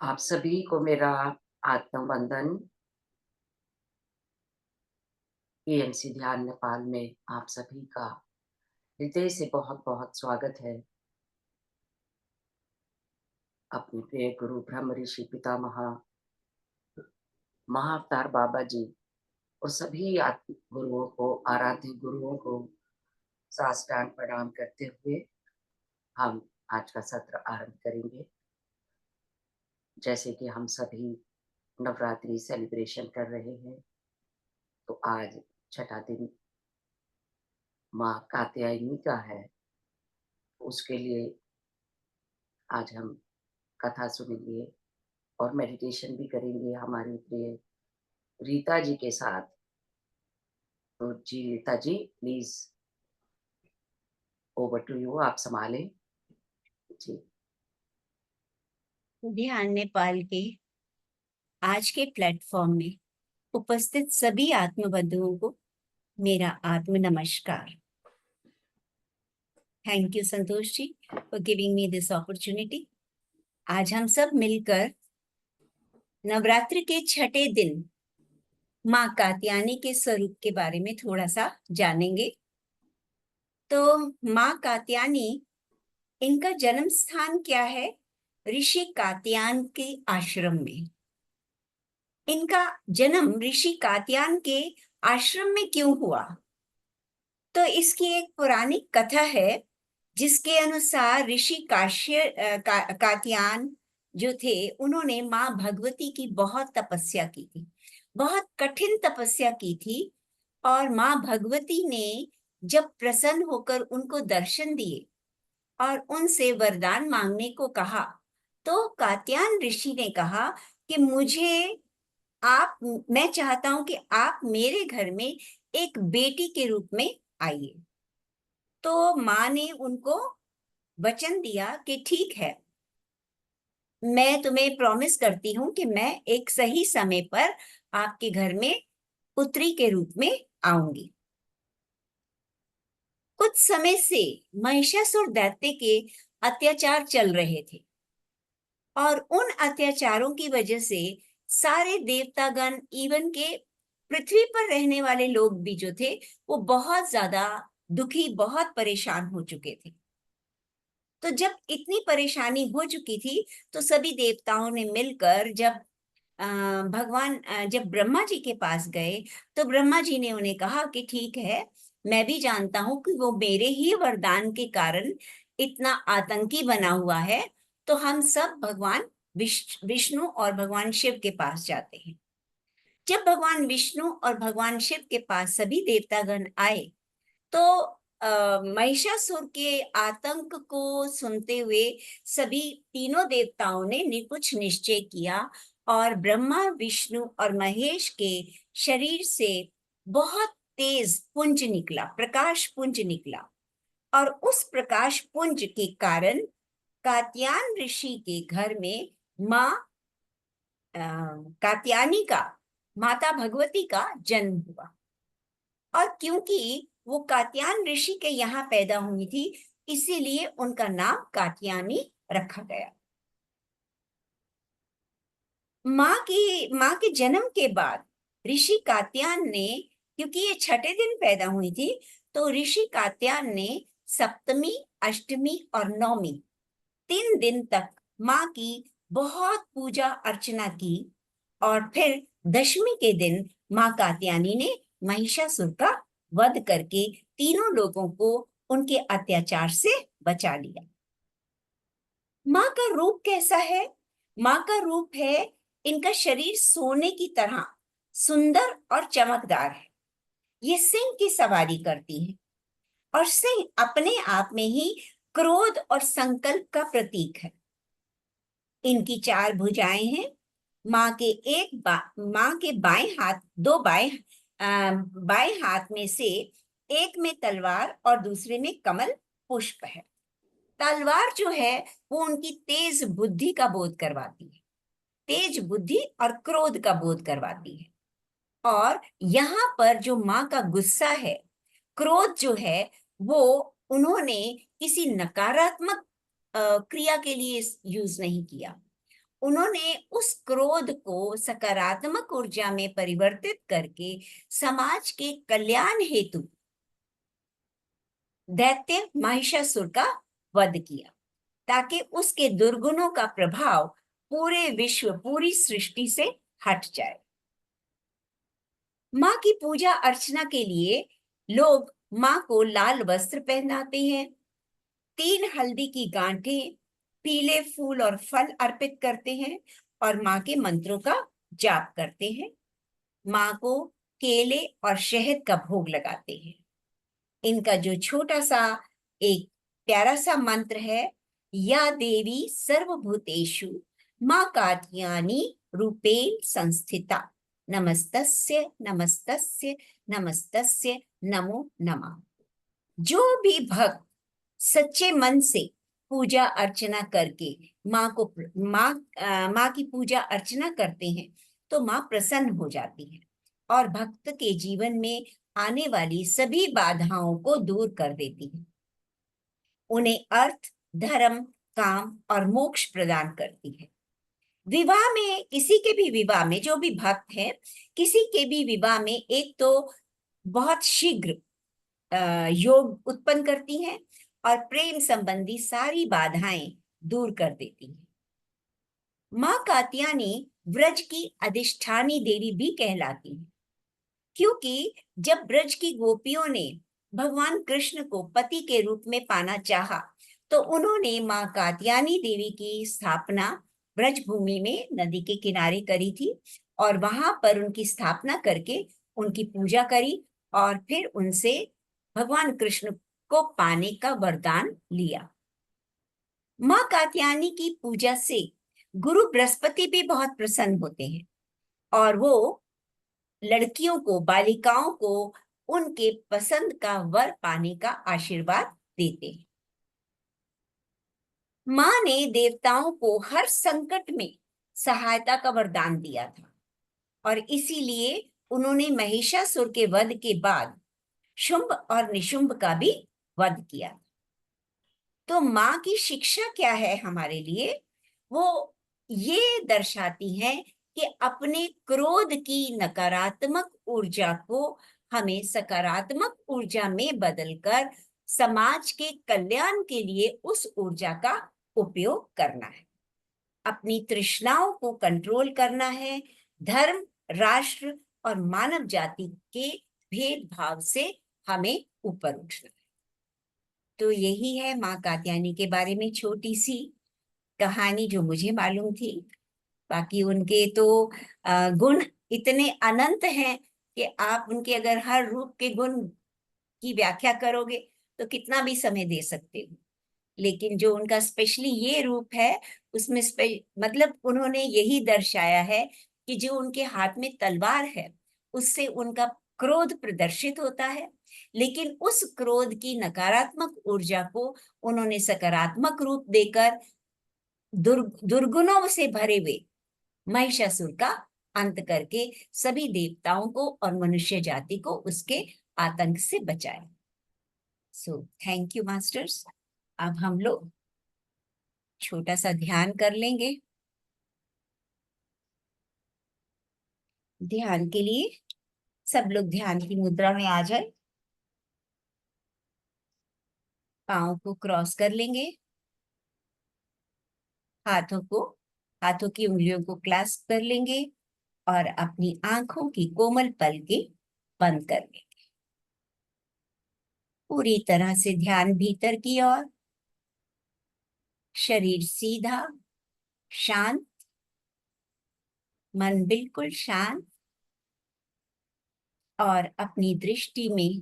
आप सभी को मेरा आत्मवंदन। पीएमसी ध्यान नेपाल में आप सभी का हृदय से बहुत-बहुत स्वागत है। अपने प्रिय गुरु ब्रह्म ऋषि पितामह महाअवतार बाबा जी और सभी आत्म गुरुओं को, आराध्य गुरुओं को साष्टांग प्रणाम करते हुए हम आज का सत्र आरंभ करेंगे। जैसे कि हम सभी नवरात्रि सेलिब्रेशन कर रहे हैं, तो आज छठा दिन माँ कात्यायनी का है। उसके लिए आज हम कथा सुनेंगे और मेडिटेशन भी करेंगे हमारी प्रिय रीता जी के साथ। तो जी Rita ji, please over to you, आप संभालें जी। ध्यान नेपाल के आज के प्लेटफॉर्म में उपस्थित सभी आत्मबंधुओं को मेरा आत्म नमस्कार। Thank you Santosh ji for giving me this opportunity. आज हम सब मिलकर नवरात्रि के छठे दिन माँ कात्यायनी के स्वरूप के बारे में थोड़ा सा जानेंगे। तो माँ कात्यायनी, इनका जन्म स्थान क्या है? ऋषि कात्यायन के आश्रम में। इनका जन्म ऋषि कात्यायन के आश्रम में क्यों हुआ? तो इसकी एक पौराणिक कथा है, जिसके अनुसार ऋषि कात्यायन जो थे, उन्होंने माँ भगवती की बहुत तपस्या की थी, बहुत कठिन तपस्या की थी। और माँ भगवती ने जब प्रसन्न होकर उनको दर्शन दिए और उनसे वरदान मांगने को कहा, तो कात्यायन ऋषि ने कहा कि आप मैं चाहता हूं कि आप मेरे घर में एक बेटी के रूप में आइए। तो माँ ने उनको वचन दिया कि ठीक है, मैं तुम्हें प्रॉमिस करती हूँ कि मैं एक सही समय पर आपके घर में पुत्री के रूप में आऊंगी। कुछ समय से महिषासुर दैत्य के अत्याचार चल रहे थे, और उन अत्याचारों की वजह से सारे देवतागण, इवन के पृथ्वी पर रहने वाले लोग भी जो थे, वो बहुत ज्यादा दुखी, बहुत परेशान हो चुके थे। तो जब इतनी परेशानी हो चुकी थी, तो सभी देवताओं ने मिलकर जब जब ब्रह्मा जी के पास गए, तो ब्रह्मा जी ने उन्हें कहा कि ठीक है, मैं भी जानता हूं कि वो मेरे ही वरदान के कारण इतना आतंकी बना हुआ है। तो हम सब भगवान विष्णु और भगवान शिव के पास जाते हैं। जब भगवान विष्णु और भगवान शिव के पास सभी देवतागण आए, तो महिषासुर के आतंक को सुनते हुए सभी तीनों देवताओं ने कुछ निश्चय किया, और ब्रह्मा, विष्णु और महेश के शरीर से बहुत तेज पुंज निकला, प्रकाश पुंज निकला। और उस प्रकाश पुंज के कारण कात्यायन ऋषि के घर में माँ कात्यायनी का, माता भगवती का जन्म हुआ। और क्योंकि वो कात्यायन ऋषि के यहाँ पैदा हुई थी, इसीलिए उनका नाम कात्यायनी रखा गया। माँ के जन्म के बाद ऋषि कात्यायन ने, क्योंकि ये छठे दिन पैदा हुई थी, तो ऋषि कात्यायन ने सप्तमी, अष्टमी और नवमी 3 दिन तक माँ की बहुत पूजा अर्चना की। और फिर दशमी के दिन माँ कात्यायनी ने महिषासुर का वध करके तीनों लोगों को उनके अत्याचार से बचा लिया। माँ का रूप कैसा है? माँ का रूप है, इनका शरीर सोने की तरह सुंदर और चमकदार है। ये सिंह की सवारी करती है, और सिंह अपने आप में ही क्रोध और संकल्प का प्रतीक है। इनकी 4 भुजाएं हैं। माँ के बाएं हाथ, बाएं हाथ में से एक में तलवार और दूसरे में कमल पुष्प है। तलवार जो है, वो उनकी तेज बुद्धि का बोध करवाती है, तेज बुद्धि और क्रोध का बोध करवाती है। और यहाँ पर जो माँ का गुस्सा है, क्रोध जो है, वो उन्होंने किसी नकारात्मक क्रिया के लिए यूज नहीं किया। उन्होंने उस क्रोध को सकारात्मक ऊर्जा में परिवर्तित करके समाज के कल्याण हेतु दैत्य महिषासुर का वध किया, ताकि उसके दुर्गुणों का प्रभाव पूरे विश्व, पूरी सृष्टि से हट जाए। माँ की पूजा अर्चना के लिए लोग माँ को लाल वस्त्र पहनाते हैं, 3 हल्दी की गांठें, पीले फूल और फल अर्पित करते हैं और माँ के मंत्रों का जाप करते हैं। माँ को केले और शहद का भोग लगाते हैं। इनका जो छोटा सा एक प्यारा सा मंत्र है, या देवी सर्वभूतेषु माँ कात्यायनी रूपेण संस्थिता, नमस्तस्य नमस्तस्य नमस्तस्य नमो नमः। जो भी भक्त सच्चे मन से पूजा अर्चना करके माँ की पूजा अर्चना करते हैं तो माँ प्रसन्न हो जाती है और भक्त के जीवन में आने वाली सभी बाधाओं को दूर कर देती है, उन्हें अर्थ, धर्म, काम और मोक्ष प्रदान करती है। विवाह में, किसी के भी विवाह में, जो भी भक्त है, किसी के भी विवाह में एक तो बहुत शीघ्र योग उत्पन्न करती हैं और प्रेम संबंधी सारी बाधाएं दूर कर देती हैं। माँ कात्यायनी ब्रज की अधिष्ठानी देवी भी कहलाती है, क्योंकि जब ब्रज की गोपियों ने भगवान कृष्ण को पति के रूप में पाना चाहा, तो उन्होंने माँ कात्यायनी देवी की स्थापना ब्रज भूमि में नदी के किनारे करी थी और वहां पर उनकी स्थापना करके उनकी पूजा करी और फिर उनसे भगवान कृष्ण को पाने का वरदान लिया। माँ कात्यायनी की पूजा से गुरु बृहस्पति भी बहुत प्रसन्न होते हैं और वो लड़कियों को, बालिकाओं को उनके पसंद का वर पाने का आशीर्वाद देते हैं। माँ ने देवताओं को हर संकट में सहायता का वरदान दिया था और इसीलिए उन्होंने महिषासुर के वध के बाद शुंभ और निशुंभ का भी वध किया। तो माँ की शिक्षा क्या है हमारे लिए? वो ये दर्शाती है कि अपने क्रोध की नकारात्मक ऊर्जा को हमें सकारात्मक ऊर्जा में बदलकर समाज के कल्याण के लिए उस ऊर्जा का उपयोग करना है, अपनी तृष्णाओं को कंट्रोल करना है, धर्म, राष्ट्र और मानव जाति के भेदभाव से हमें ऊपर उठना है। तो यही है माँ कात्यायनी के बारे में छोटी सी कहानी जो मुझे मालूम थी। बाकी उनके तो गुण इतने अनंत हैं कि आप उनके अगर हर रूप के गुण की व्याख्या करोगे तो कितना भी समय दे सकते हो, लेकिन जो उनका स्पेशली ये रूप है उसमें मतलब उन्होंने यही दर्शाया है कि जो उनके हाथ में तलवार है उससे उनका क्रोध प्रदर्शित होता है, लेकिन उस क्रोध की नकारात्मक ऊर्जा को उन्होंने सकारात्मक रूप देकर दुर्गुणों से भरे हुए महिषासुर का अंत करके सभी देवताओं को और मनुष्य जाति को उसके आतंक से बचाया। So thank you masters. अब हम लोग छोटा सा ध्यान कर लेंगे। ध्यान के लिए सब लोग ध्यान की मुद्रा में आ जाए, पाँव को क्रॉस कर लेंगे, हाथों की उंगलियों को क्लास्प कर लेंगे और अपनी आंखों की कोमल पलकें बंद कर लेंगे। पूरी तरह से ध्यान भीतर की ओर, शरीर सीधा, शांत, मन बिल्कुल शांत और अपनी दृष्टि में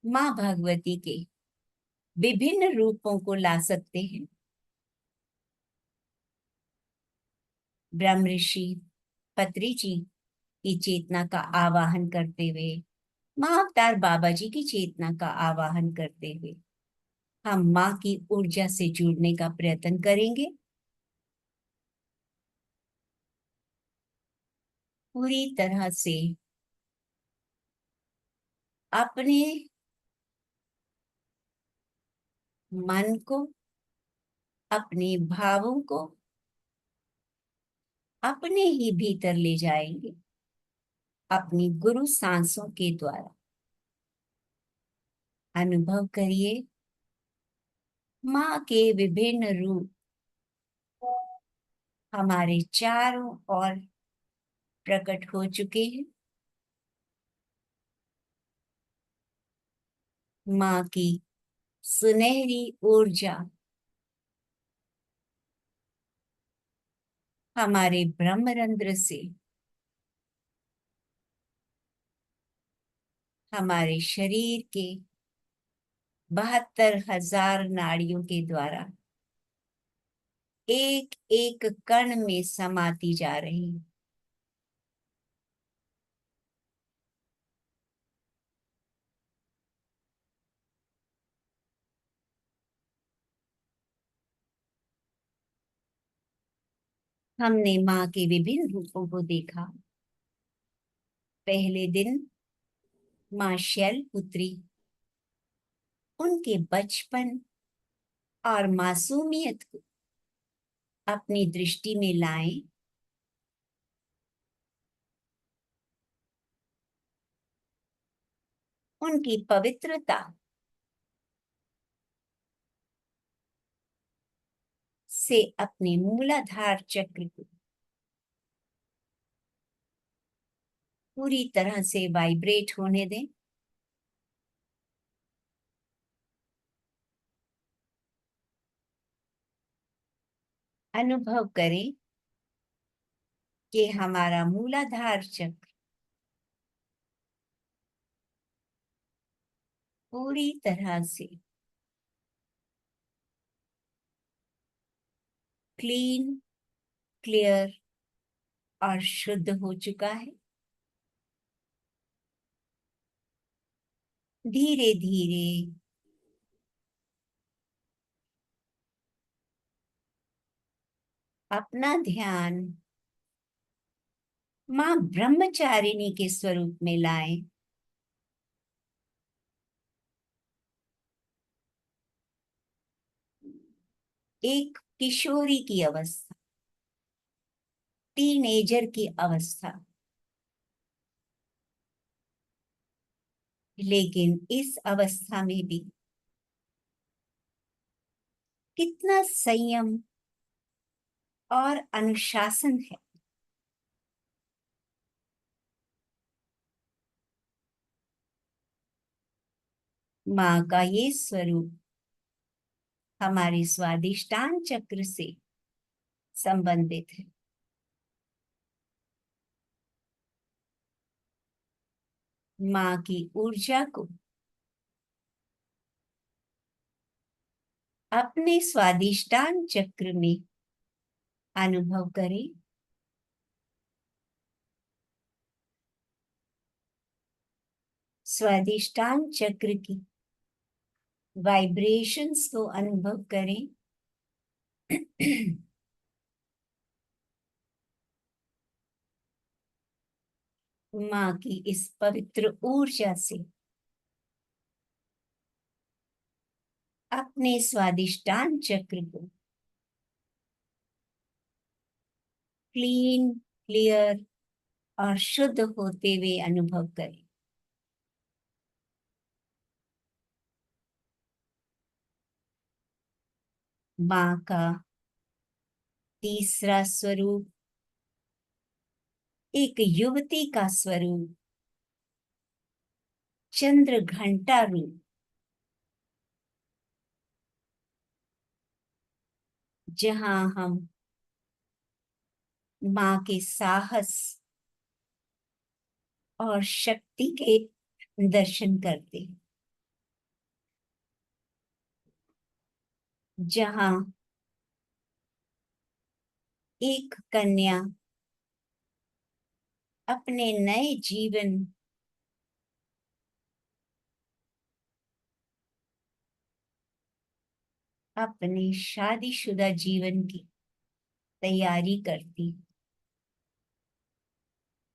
माँ भगवती के विभिन्न रूपों को ला सकते हैं। ब्रह्म ऋषि पत्री जी की चेतना का आवाहन करते हुए, महाअवतार बाबा जी की चेतना का आवाहन करते हुए हम माँ की ऊर्जा से जुड़ने का प्रयत्न करेंगे। पूरी तरह से अपने मन को, अपने भावों को अपने ही भीतर ले जाएंगे अपनी गुरु सांसों के द्वारा। अनुभव करिए माँ के विभिन्न रूप हमारे चारों ओर प्रकट हो चुके हैं। माँ की सुनहरी ऊर्जा हमारे ब्रह्मरंध्र से हमारे शरीर के 72,000 नाड़ियों के द्वारा एक एक कण में समाती जा रही है। हमने माँ के विभिन्न रूपों को देखा। पहले दिन माँ शैलपुत्री उनके बचपन और मासूमियत को अपनी दृष्टि में लाएं। उनकी पवित्रता से अपने मूलाधार चक्र को पूरी तरह से वाइब्रेट होने दें। अनुभव करें कि हमारा मूलाधार चक्र पूरी तरह से क्लीन, क्लियर और शुद्ध हो चुका है। धीरे धीरे अपना ध्यान माँ ब्रह्मचारिणी के स्वरूप में लाएं। एक किशोरी की अवस्था, टीनेजर की अवस्था, लेकिन इस अवस्था में भी कितना संयम और अनुशासन है। माँ का ये स्वरूप हमारे स्वादिष्टान चक्र से संबंधित है। माँ की ऊर्जा को अपने स्वादिष्टान चक्र में अनुभव करें। स्वादिष्टान चक्र की वाइब्रेशंस को अनुभव करें। माँ की इस पवित्र ऊर्जा से अपने स्वादिष्टान चक्र को क्लीन, क्लियर और शुद्ध होते हुए अनुभव करें। माँ का तीसरा स्वरूप एक युवती का स्वरूप, चंद्र घंटा रूप, जहां हम माँ के साहस और शक्ति के दर्शन करते हैं। जहां एक कन्या अपने नए जीवन अपने शादीशुदा जीवन की तैयारी करती,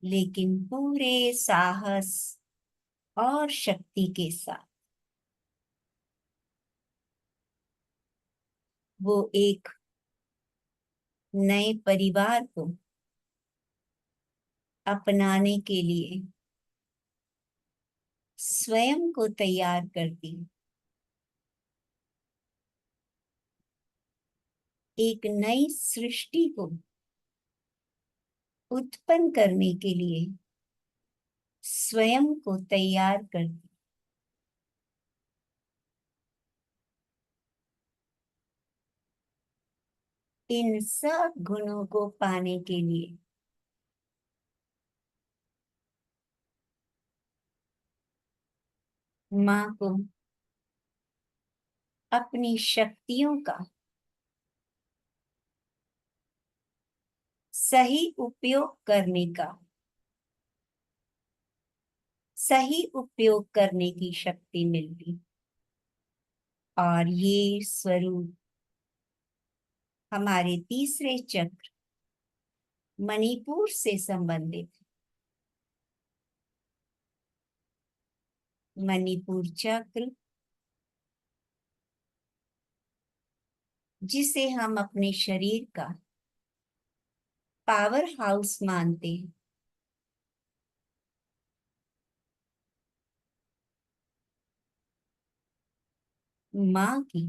लेकिन पूरे साहस और शक्ति के साथ वो एक नए परिवार को अपनाने के लिए स्वयं को तैयार करती, एक नई सृष्टि को उत्पन्न करने के लिए स्वयं को तैयार करती। इन सब गुणों को पाने के लिए माँ को अपनी शक्तियों का सही उपयोग करने का, सही उपयोग करने की शक्ति मिलती। और ये स्वरूप हमारे तीसरे चक्र मणिपुर से संबंधित। मणिपुर चक्र, जिसे हम अपने शरीर का पावर हाउस मानते हैं, माँ की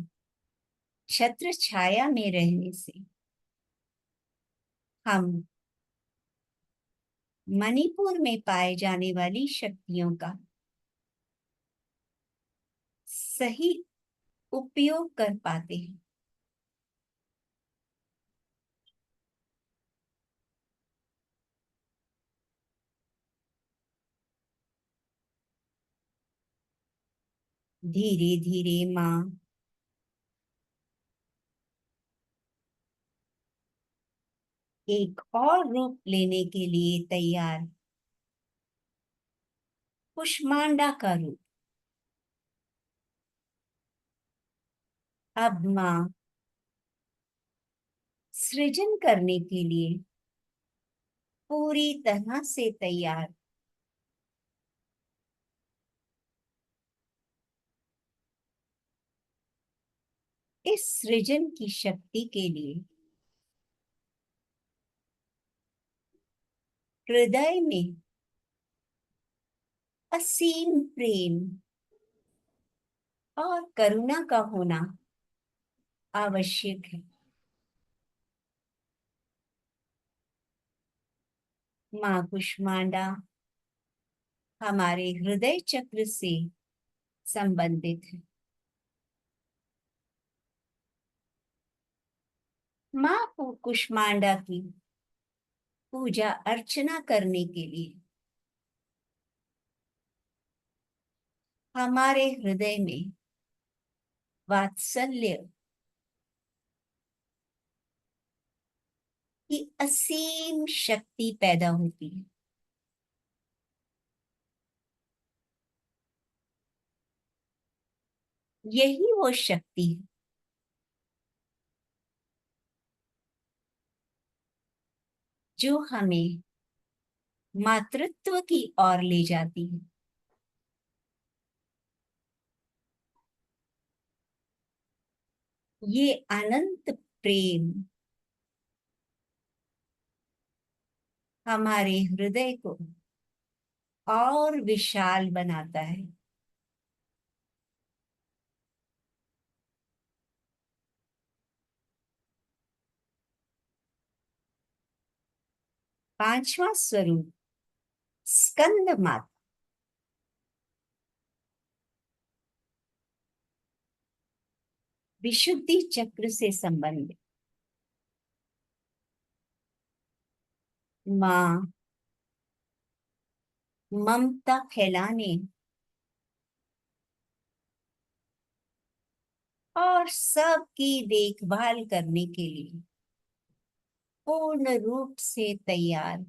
छत्र छाया में रहने से हम मणिपुर में पाए जाने वाली शक्तियों का सही उपयोग कर पाते हैं। धीरे धीरे माँ एक और रूप लेने के लिए तैयार, कुष्मांडा का रूप। अब माँ सृजन करने के लिए पूरी तरह से तैयार। इस सृजन की शक्ति के लिए हृदय में असीम प्रेम और करुणा का होना आवश्यक है। माँ कुष्मांडा हमारे हृदय चक्र से संबंधित है। माँ कुष्मांडा की पूजा अर्चना करने के लिए हमारे हृदय में वात्सल्य की असीम शक्ति पैदा होती है। यही वो शक्ति है जो हमें मातृत्व की ओर ले जाती है। ये अनंत प्रेम हमारे हृदय को और विशाल बनाता है। पांचवा स्वरूप स्कंद माता, विशुद्धि चक्र से संबंधित। माँ ममता फैलाने और सबकी देखभाल करने के लिए पूर्ण रूप से तैयार।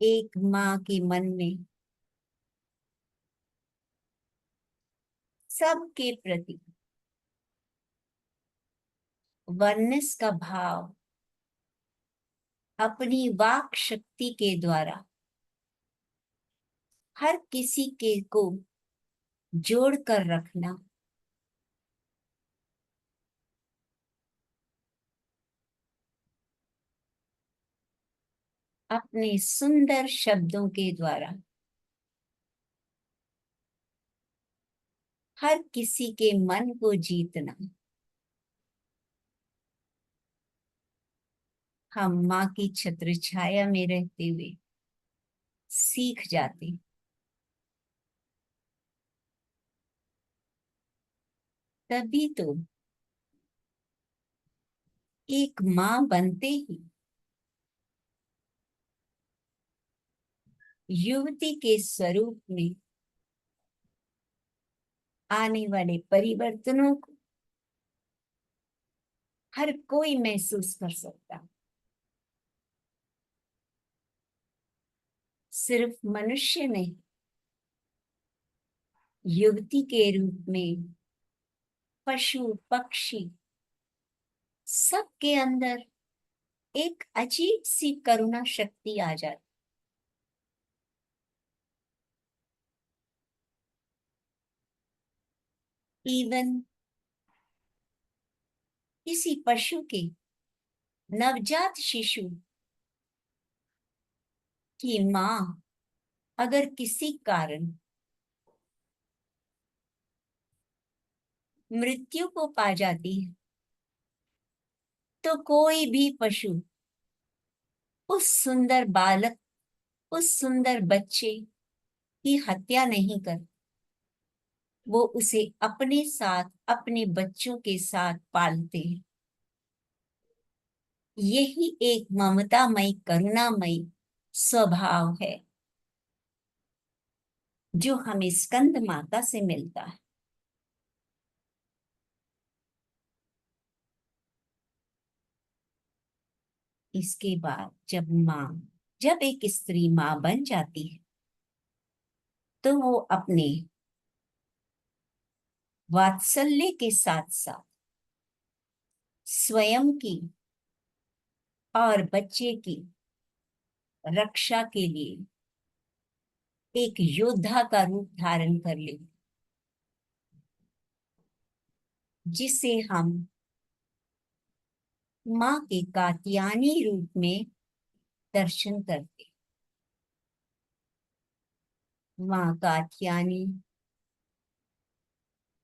एक माँ के मन में सबके प्रति वरनेस का भाव अपनी वाक शक्ति के द्वारा हर किसी के को जोड़ कर रखना अपने सुंदर शब्दों के द्वारा हर किसी के मन को जीतना हम माँ की छत्र छाया में रहते हुए सीख जाते। तभी तो एक माँ बनते ही युवती के स्वरूप में आने वाले परिवर्तनों को हर कोई महसूस कर सकता। सिर्फ मनुष्य नहीं, युवती के रूप में पशु पक्षी सबके अंदर एक अजीब सी करुणा शक्ति आ जाती। इवन किसी पशु के नवजात शिशु की माँ अगर किसी कारण मृत्यु को पा जाती है तो कोई भी पशु उस सुंदर बालक, उस सुंदर बच्चे की हत्या नहीं कर, वो उसे अपने साथ, अपने बच्चों के साथ पालते हैं। यही एक ममतामयी करुणामयी स्वभाव है जो हमें स्कंद माता से मिलता है। इसके बाद जब एक स्त्री माँ बन जाती है तो वो अपने वात्सल्य के साथ साथ स्वयं की और बच्चे की रक्षा के लिए एक योद्धा का रूप धारण कर ले, जिसे हम माँ के कात्यायनी रूप में दर्शन करते। माँ कात्यायनी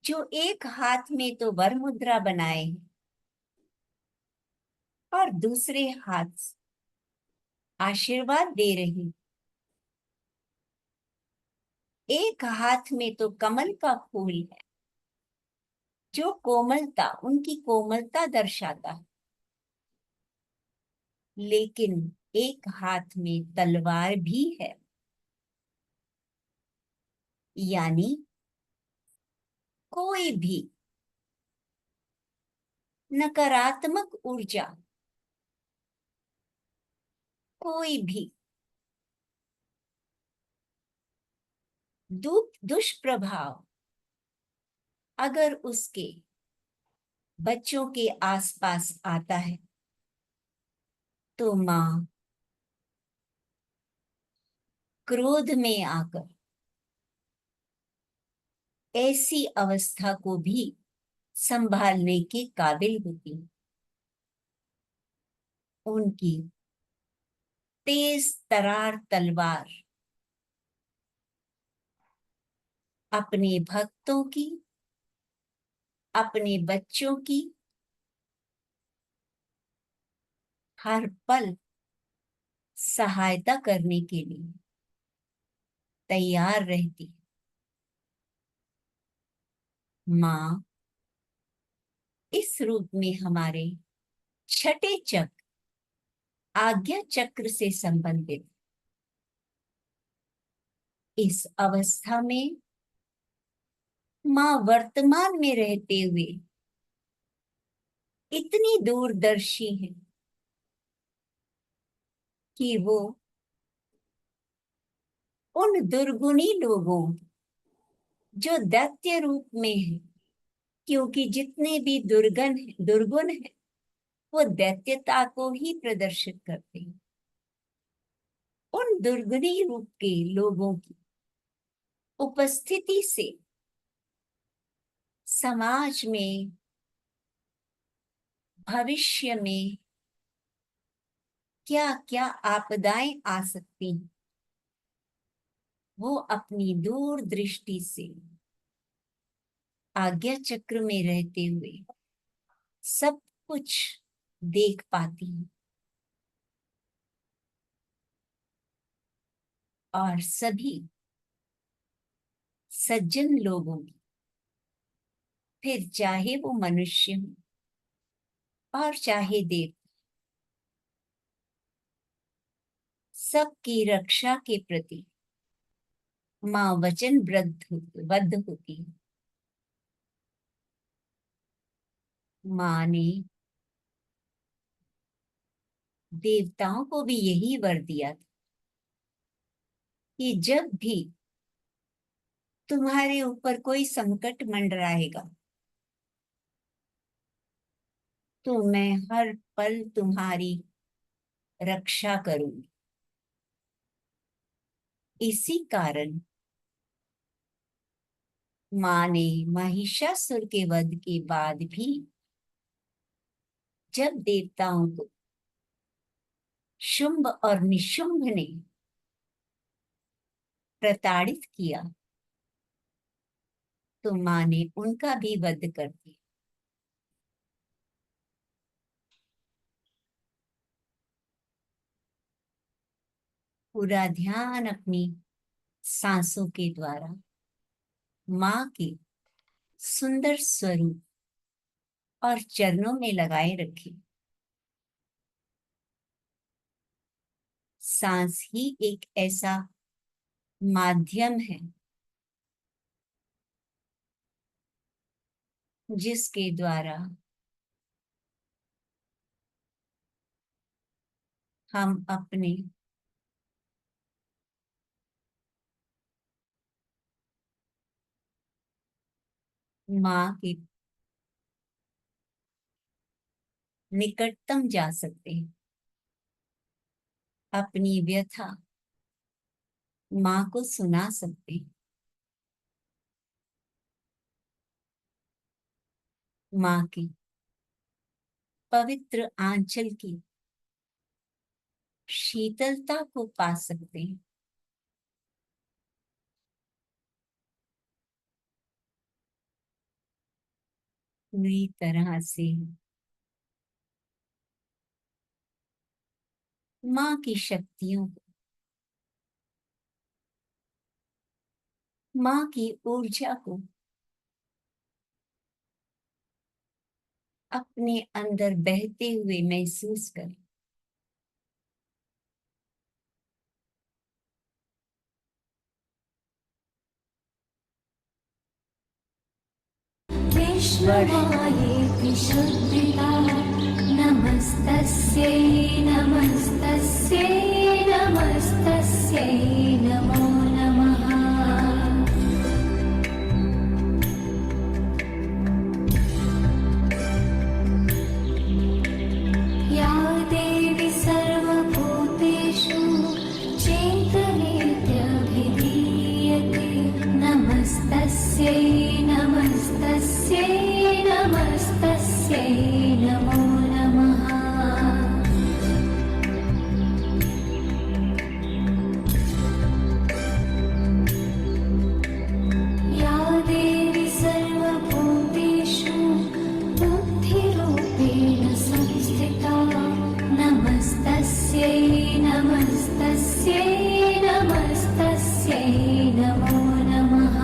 जो एक हाथ में तो वर मुद्रा बनाए और दूसरे हाथ से आशीर्वाद दे रही, एक हाथ में तो कमल का फूल है जो कोमलता, उनकी कोमलता दर्शाता है, लेकिन एक हाथ में तलवार भी है। यानी कोई भी नकारात्मक ऊर्जा, कोई भी दुष्प्रभाव अगर उसके बच्चों के आसपास आता है तो माँ क्रोध में आकर ऐसी अवस्था को भी संभालने के काबिल होती है। उनकी तेज तरार तलवार अपने भक्तों की, अपने बच्चों की हर पल सहायता करने के लिए तैयार रहती है। माँ इस रूप में हमारे छठे चक्र, आज्ञा चक्र से संबंधित इस अवस्था में माँ वर्तमान में रहते हुए इतनी दूरदर्शी है कि वो उन दुर्गुणी लोगों जो दैत्य रूप में है, क्योंकि जितने भी दुर्गुण है वो दैत्यता को ही प्रदर्शित करते हैं, उन दुर्गुणी रूप के लोगों की उपस्थिति से समाज में, भविष्य में क्या क्या आपदाएं आ सकती हैं, वो अपनी दूर दृष्टि से आज्ञा चक्र में रहते हुए सब कुछ देख पाती हैं और सभी सज्जन लोगों की, फिर चाहे वो मनुष्य हो और चाहे देव, सबकी रक्षा के प्रति माँ वचनबद्ध होती है। माँ ने देवताओं को भी यही वर दिया था कि जब भी तुम्हारे ऊपर कोई संकट मंडराएगा तो मैं हर पल तुम्हारी रक्षा करूंगी। इसी कारण माँ ने महिषासुर के वध के बाद भी जब देवताओं को शुंभ और निशुंभ ने प्रताड़ित किया तो माँ ने उनका भी वध कर दिया। पूरा ध्यान अपनी सांसों के द्वारा माँ के सुंदर स्वरूप और चरणों में लगाए रखें। सांस ही एक ऐसा माध्यम है जिसके द्वारा हम अपने माँ के निकटतम जा सकते हैं, अपनी व्यथा माँ को सुना सकते हैं, माँ की पवित्र आंचल की शीतलता को पा सकते हैं। पूरी तरह से माँ की शक्तियों को, माँ की ऊर्जा को अपने अंदर बहते हुए महसूस करें। विश्वमायेति शुद्धिता नमस्तस्यै नमस्तस्यै नमस्तस्यै नमो नमः। या देवी सर्वभूतेषु चिन्तयेत्यभिधीयते नमस्तस्यै नमस्तस्यै नमस्तस्यै नमो नमः। या देवी सर्वभूतेषु बुद्धिरूपेण संस्थिता नमस्तस्यै नमस्तस्यै नमस्तस्यै नमो नमः।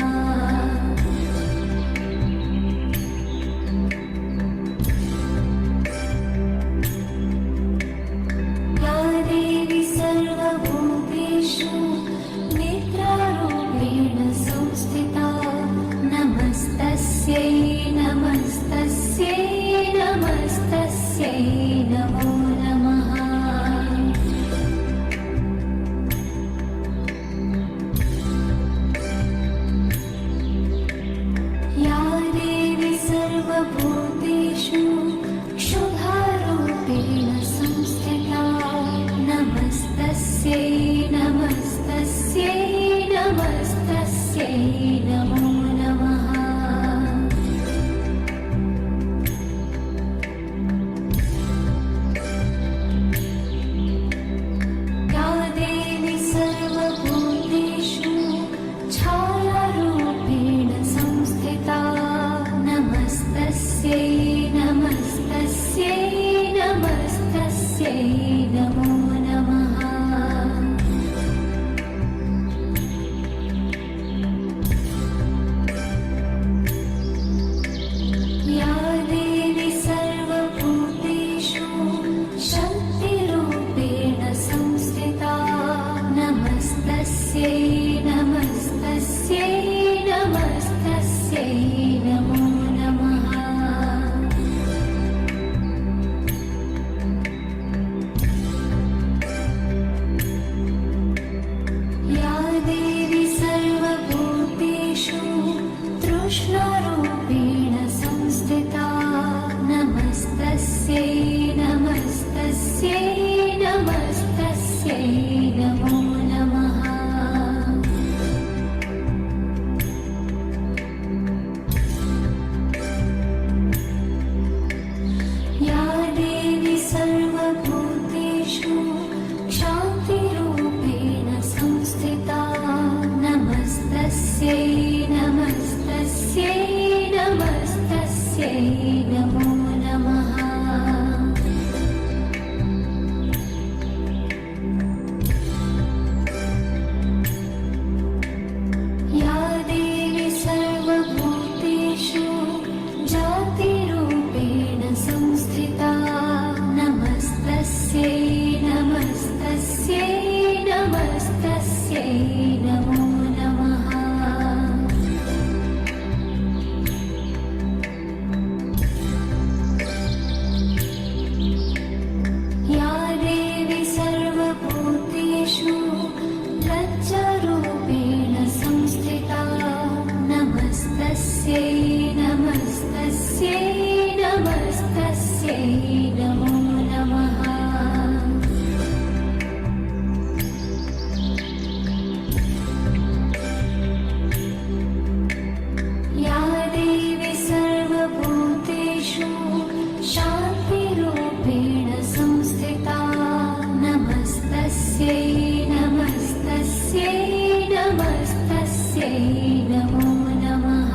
नमो नमः।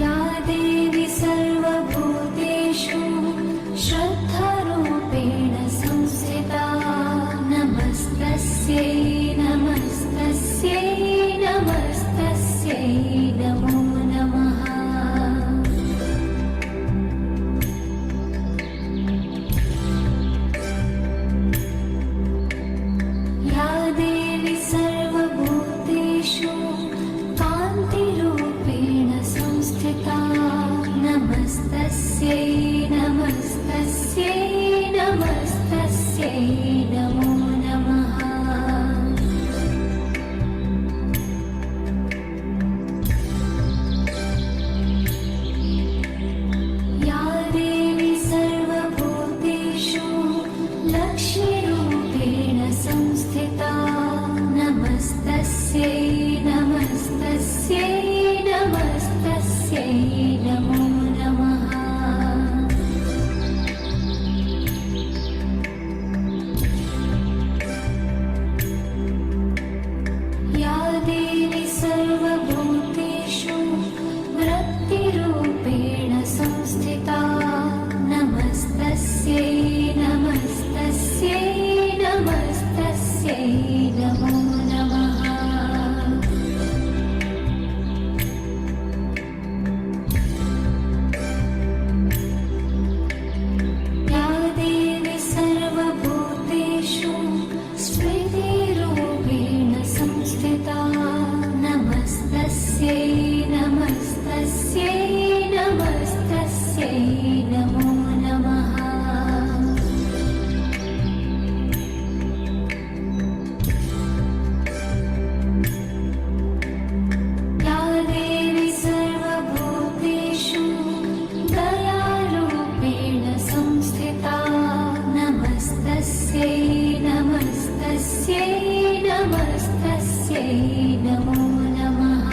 या देवी सर्वभूतेषु श्रद्धारूपेण संस्थिता नमस्तस्यै नमस्तस्यै नमस्तस्यै नमो नमः। या देवी सर्वभूतेषु कान्तिरूपेण संस्थिता नमस्तस्यै नमस्तस्यै नमस्तस्यै नमो नमः। या देवी सर्वभूतेषु लक्ष्मीरूपेण संस्थिता नमस्तस्यै नमस्तस्यै नमस्तस्यै नमो नमः। या देवी सर्वभूतेषु वृत्तिरूपेण संस्थिता नमस्तस्यै नमस्तस्यै नमस्तस्यै नमो नमः। या देवी सर्वभूतेषु स्मृतिरूपेण संस्थिता नमस्तस्यै नमस्तस्यै नमस्तस्यै नमो नमः। या देवी सर्वभूतेषु दयारूपेण संस्थिता नमस्तस्यै नमस्तस्यै नमस्तस्यै नमो नमः।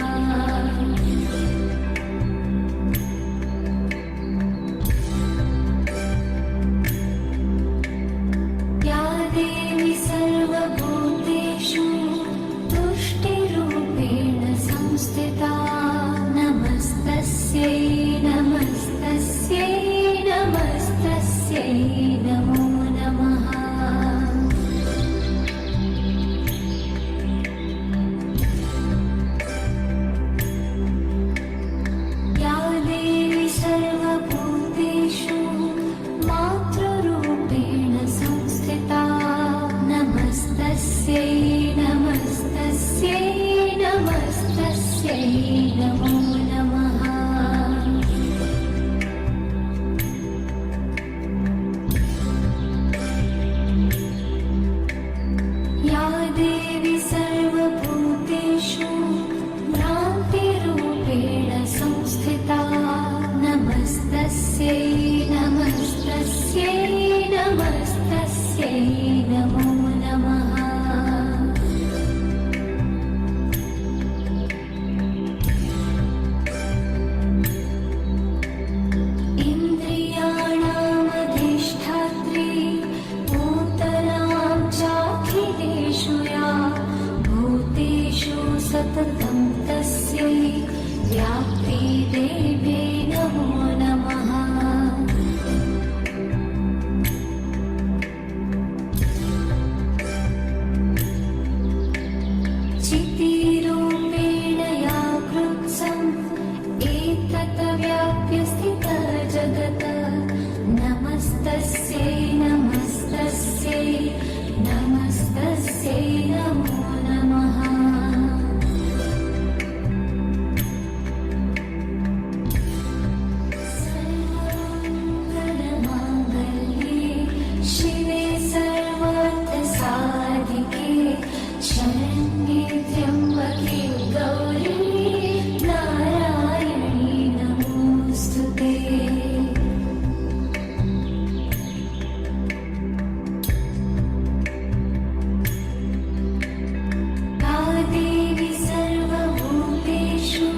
या देवी सर्वभूतेषु तुष्टिरूपेण संस्थिता नमस्तस्यै नमस्तस्यै नमस्तस्यै नमो नमः। या देवी सर्वभूतेषु मातृरूपेण संस्थिता नमस्तस्यै नमस्तस्यै नमस्तस्यै नमो नमः। या देवी सर्वभूतेषु भ्रान्तिरूपेण संस्थिता नमस्तस्यै नमस्तस्यै नमस्तस्यै नमो नमः। इन्द्रियाणामधिष्ठात्री भूतनां चाखिलेषु या भूतेषु सततं तस्यै व्याप्ति देवे नमो नमः। चितिरूपेण या कृत्स्नम् एतत् व्याप्य स्थितः जगत् नमस्तस्यै नमस्तस्यै नमस्तस्यै नमो नमः। सर्वमङ्गलमाङ्गल्ये शिवे सर्वार्थसाधिके शरण्ये त्र्यम्बके गौरी नारायणी नमोऽस्तुते। या देवी सर्वभूतेषु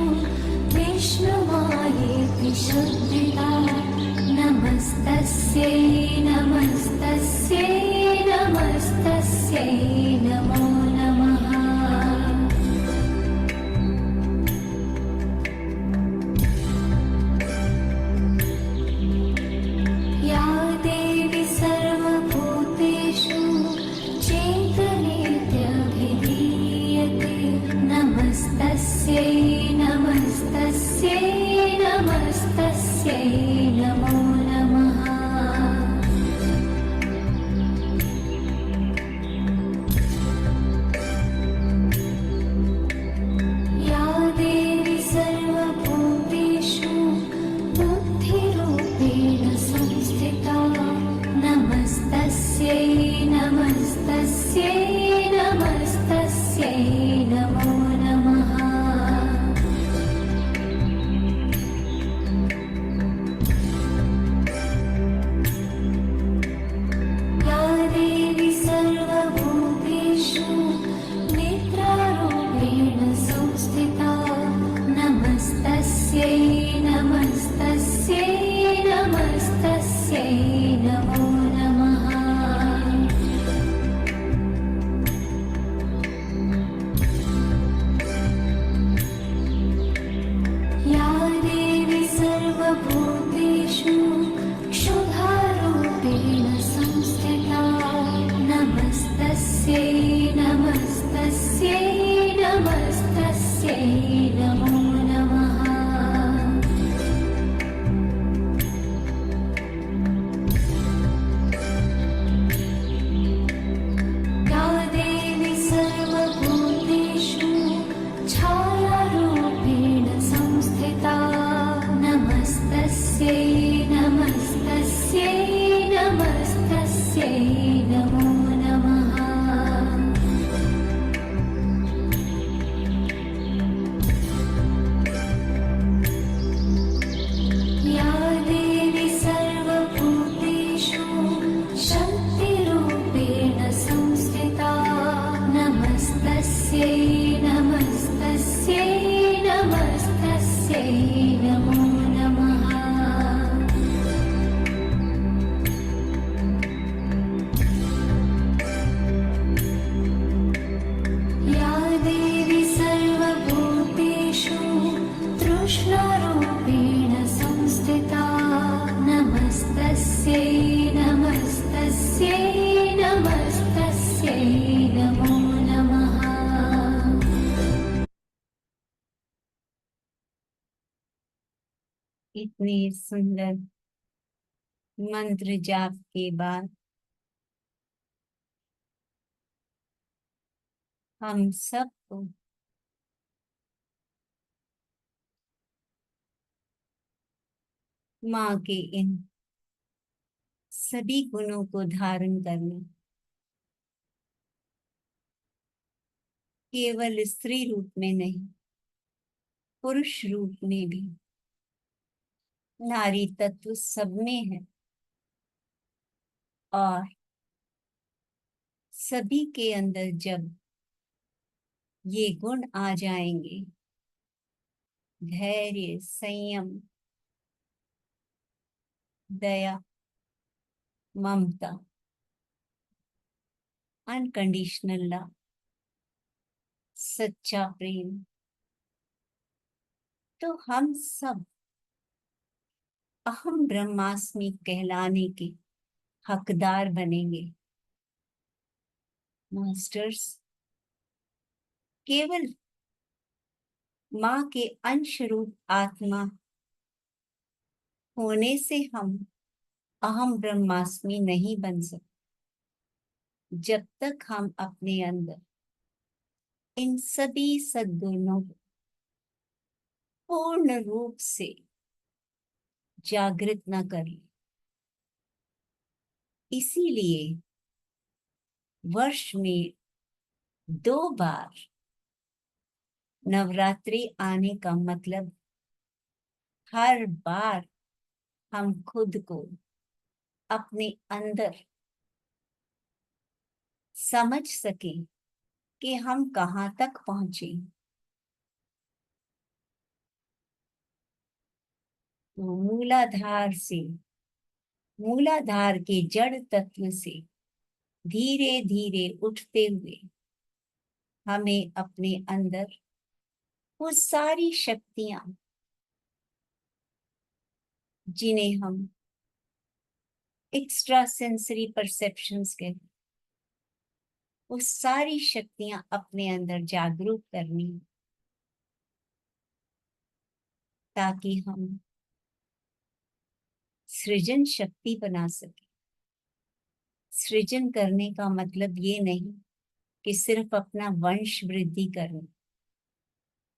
विष्णुमायेति शब्दिता नमस्तस्यै नमः। नमस्तस्यै नमो नमः या देवी सर्वभूतेषु चैतन्येत्यभिधीयते नमस्तस्यै नमस्तस्यै नमस्तस्यै नमो नमः या देवी सर्वभूतेषु बुद्धिरूपेण संस्थिता नमस्तस्यै नमस्तस्यै नमस्तस्यै नमो नमः या देवी सर्वभूतेषु निद्रारूपेण संस्थिता नमस्तस्यै नमस्तस्यै नमस्तस्यै नमो नमः या देवी सर्वभूतेषु क्षुधारूपेण संस्थिता नमस्तस्यै नमस्तस्यै नमस्तस्यै नमो नमः या देवी सर्वभूतेषु छायारूपेण संस्थिता नमस्तस्यै नमस्तस्यै नमस्तस्यै नमो नमः या देवी सर्वभूतेषु शक्तिरूपेण संस्थिता नमस्तस्यै नमस्तस्यै नमस्तस्यै नमो नमः या देवी सर्वभूतेषु तृष्णारूपेण संस्थिता नमस्तस्यै नमस्तस्यै नमस्तस्यै नमो नमः इतने सुंदर मंत्र जाप के बाद हम सबको माँ के इन सभी गुणों को धारण करना, केवल स्त्री रूप में नहीं, पुरुष रूप में भी, नारी तत्व सब में है और सभी के अंदर जब ये गुण आ जाएंगे, धैर्य, संयम, दया, ममता, अनकंडीशनल लव, सच्चा प्रेम, तो हम सब अहम ब्रह्मास्मि कहलाने के हकदार बनेंगे। मास्टर्स, केवल माँ के अंश रूप आत्मा होने से हम अहम ब्रह्मास्मि नहीं बन सकते जब तक हम अपने अंदर इन सभी सद्गुणों को पूर्ण रूप से जागृत न कर ले। इसीलिए वर्ष में 2 बार नवरात्रि आने का मतलब हर बार हम खुद को अपने अंदर समझ सकें कि हम कहाँ तक पहुंचे। तो मूलाधार के जड़ तत्व से धीरे धीरे उठते हुए हमें अपने अंदर वो सारी शक्तियां जिन्हें हम एक्स्ट्रा सेंसरी परसेप्शंस कहते हैं, वो सारी शक्तियां अपने अंदर जागरूक करनी, ताकि हम सृजन शक्ति बना सके। सृजन करने का मतलब ये नहीं कि सिर्फ अपना वंश वृद्धि करना।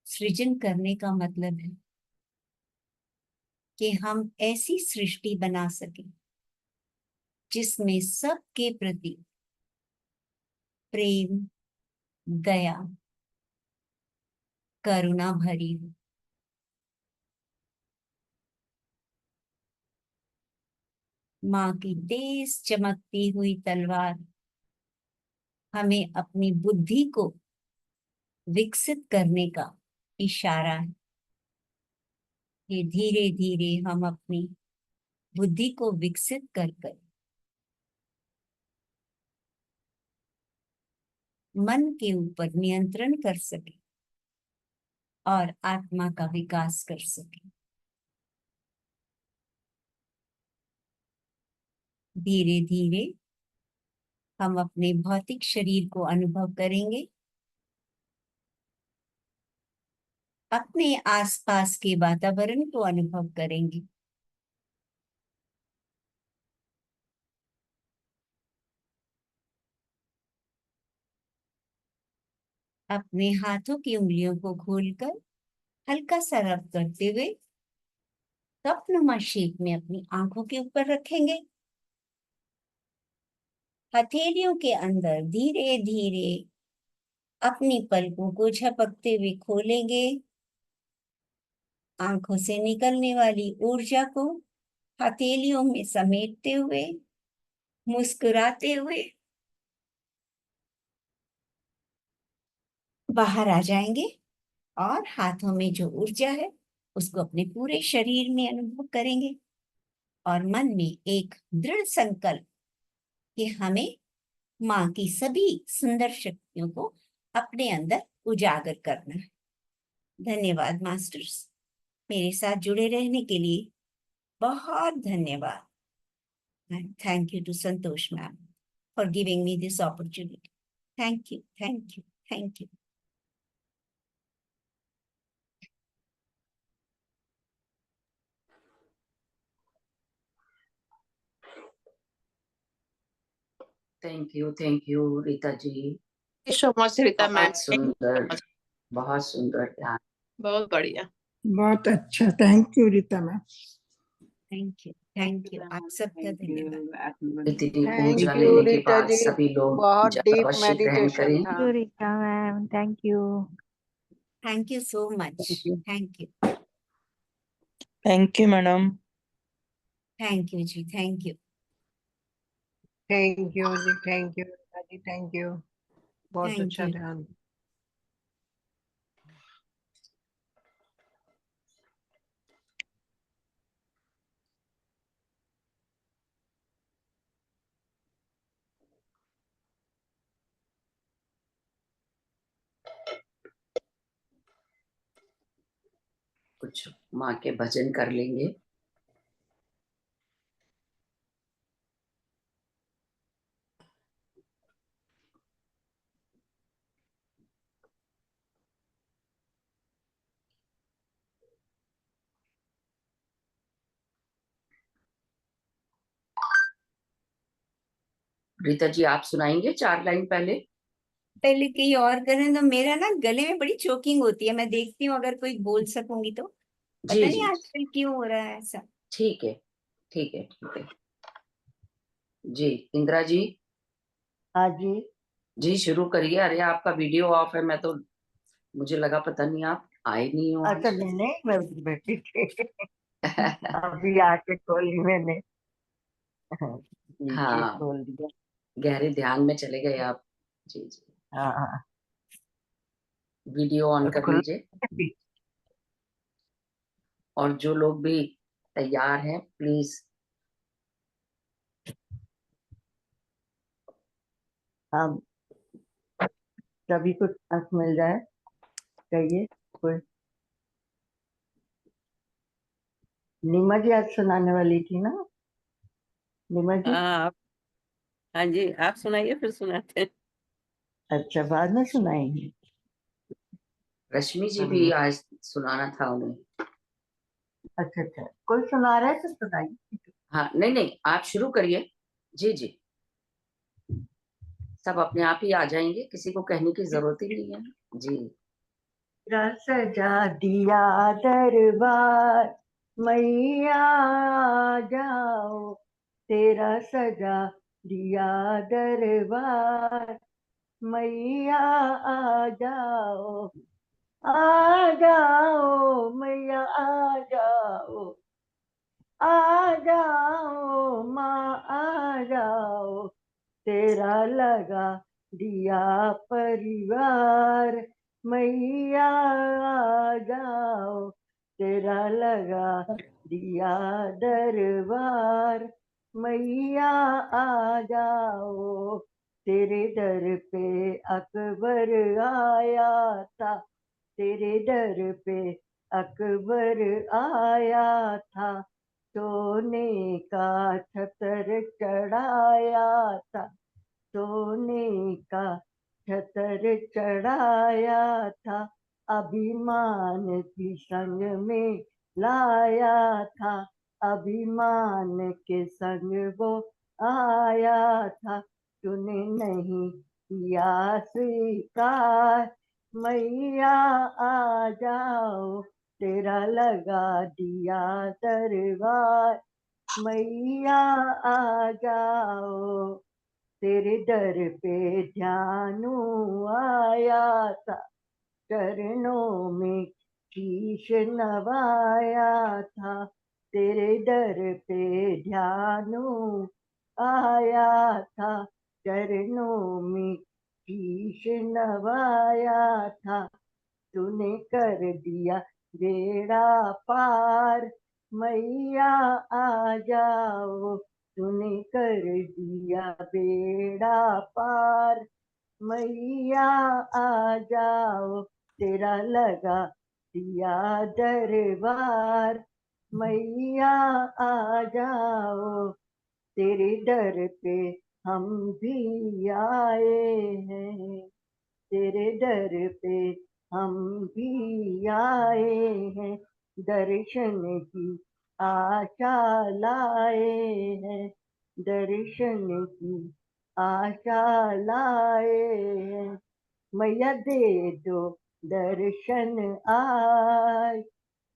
सृजन करने का मतलब है कि हम ऐसी सृष्टि बना सके जिसमें सबके प्रति प्रेम, दया, करुणा भरी हो। माँ की तेज चमकती हुई तलवार हमें अपनी बुद्धि को विकसित करने का इशारा है। ये धीरे धीरे हम अपनी बुद्धि को विकसित कर कर मन के ऊपर नियंत्रण कर सके और आत्मा का विकास कर सके। धीरे धीरे हम अपने भौतिक शरीर को अनुभव करेंगे, अपने आसपास के वातावरण को अनुभव करेंगे। अपने हाथों की उंगलियों को खोलकर हल्का सा रब करते हुए कपनुमा शेप में अपनी आंखों के ऊपर रखेंगे। हथेलियों के अंदर धीरे धीरे अपनी पलकों को झपकते हुए खोलेंगे। आंखों से निकलने वाली ऊर्जा को हथेलियों में समेटते हुए मुस्कुराते हुए बाहर आ जाएंगे और हाथों में जो ऊर्जा है उसको अपने पूरे शरीर में अनुभव करेंगे और मन में एक दृढ़ संकल्प कि हमें माँ की सभी सुंदर शक्तियों को अपने अंदर उजागर करना है। धन्यवाद मास्टर्स, मेरे साथ जुड़े रहने के लिए बहुत धन्यवाद। Thank you to Santosh ma'am for giving me this opportunity. Thank you, thank you, thank you. Thank you Rita ji. So much Rita ma'am, बहुत सुंदर, बहुत सुंदर ध्यान, बहुत बढ़िया, बहुत अच्छा। Thank you Rita ma'am. Thank you आप सबका धन्यवाद। इतनी थैंक ऊर्जा यू लेने के रीता बाद जी, सभी लोग बहुत डीप अवश्य ग्रहण मेडिटेशन करें। था। Rita ma'am, thank you. Thank you so much. Thank you, thank you madam. Thank you ji, thank you. Thank you ji, thank you Rita ji, thank you. बहुत Thank अच्छा you. ध्यान। कुछ माँ के भजन कर लेंगे। रीता जी आप सुनाएंगे 4 लाइन पहले। पहले कहीं और करें तो मेरा ना गले में बड़ी चोकिंग होती है। मैं देखती हूँ अगर कोई बोल सकूंगी तो। पता जी नहीं जी आजकल क्यों हो रहा है ऐसा। ठीक है, ठीक है, ठीक है जी। इंदिरा जी। हाँ जी, जी शुरू करिए। अरे आपका वीडियो ऑफ है, मैं तो मुझे लगा पता नहीं आप आए नहीं हो अच्छा आज। नहीं, मैं बैठी थी अभी आके खोली मैंने। नीचे हाँ, खोल दिया। गहरे ध्यान में चले गए आप। जी जी, हाँ हाँ, वीडियो ऑन तो कर खुल लीजिए। और जो लोग भी तैयार हैं प्लीज हम सभी को चांस मिल जाए, कहिए कोई। नीमा जी आज सुनाने वाली थी ना, नीमा जी? हाँ हाँ जी, आप सुनाइए फिर सुनाते हैं। अच्छा, बाद में सुनाएंगी। रश्मि जी भी आज सुनाना था उन्हें। अच्छा अच्छा, कोई सुना रहा है तो सुनाइए। हाँ, नहीं नहीं, आप शुरू करिए। जी जी, सब अपने आप ही आ जाएंगे, किसी को कहने की जरूरत ही नहीं है। जी। तेरा सजा दिया दरबार, मैया आ जाओ। तेरा सजा दिया दरबार, मैया आ जाओ। आ जाओ मैया आ जाओ, आ जाओ माँ आ जाओ। तेरा लगा दिया परिवार, मैया आ जाओ। तेरा लगा दिया दरबार, मैया आ जाओ। तेरे दर पे अकबर आया था, तेरे दर पे अकबर आया था। सोने का छतर चढ़ाया था, सोने का छतर चढ़ाया था। अभिमान की संग में लाया था, अभिमान के संग वो आया था। तूने नहीं किया स्वीकार, मैया आ जाओ। तेरा लगा दिया दरबार, मैया आ जाओ। तेरे दर पे ध्यानु आया था, चरणों में शीश नवाया था। तेरे दर पे ध्यानु आया था, चरणों में शीश नवाया था। तूने कर दिया बेड़ा पार, मैया आ जाओ। तूने कर दिया बेड़ा पार, मैया आ जाओ। तेरा लगा दिया दरबार, मैया आ जाओ। तेरे दर पे हम भी आए हैं, तेरे दर पे हम भी आए हैं। दर्शन की आशा लाए हैं, दर्शन की आशा लाए हैं। मैया दे दो दर्शन आज,